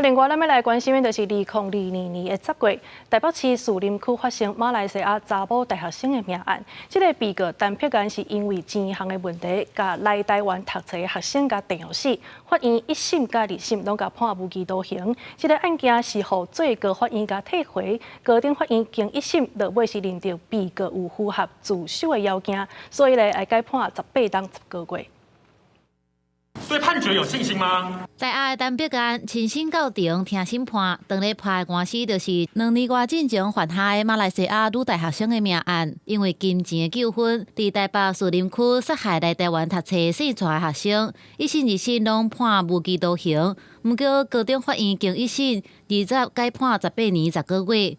另外，咱要来关心的就是2022年的10月，台北市士林区发生马来西亚查某大学生的命案。这个被告陈碧安是因为钱项的问题，甲来台湾读册的学生甲电死。法院1审甲2审拢甲判无期徒刑。这个案件是互最高法院甲退回，高等法院经1审落尾是认定被告有符合自首的要件，所以来改判18当10个月。 对判决有信心吗？在案陈碧安亲身到庭听审判，当日判的官司就是2年外进前犯下的马来西亚女大学生的命案，因为金钱的纠纷，在台北士林区杀害来台湾读册生出的学生，1审2审拢判无期徒刑。不过高等法院经1审20改判18年10个月。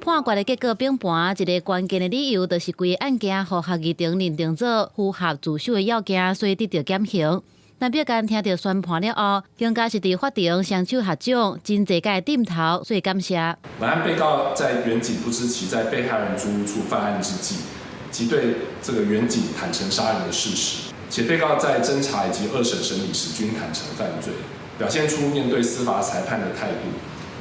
判决的结果并盘，一个关键的理由就是规个案件互合议庭认定做符合自首的要件，所以得到减刑。陈碧安听到宣判了后，更加是伫法庭双手合掌，真侪个点头，所以感谢。本案被告在远景不知其在被害人租屋处犯案之际，即对这个远景坦诚杀人的事实，且被告在侦查以及2审审理时均坦诚犯罪，表现出面对司法裁判的态度。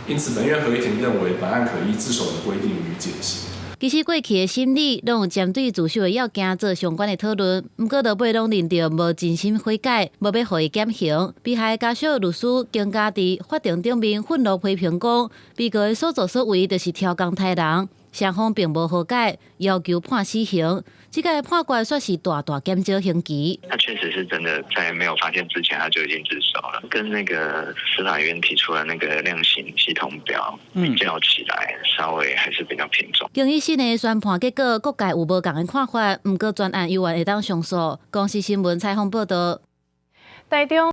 因此，本院合议庭认为本案可依自首的规定予以减刑。 其实过去的审理拢有针对自首的要件做相关的讨论，不过落尾拢认定无真心悔改，无要予伊减刑。被害家属律师更加伫法庭顶面愤怒批评讲，被告的所作所为就是挑工杀人，双方并无和解，要求判死刑。这个判决算是大大减少刑期。他确实是真的在没有发现之前他就已经自首了，跟那个司法院提出的那个量刑系统表比较起来，稍微还是比较偏重。经1审的宣判结果，各界有无共的看法，不过专案依然会当上诉。公司新闻采访报道。台中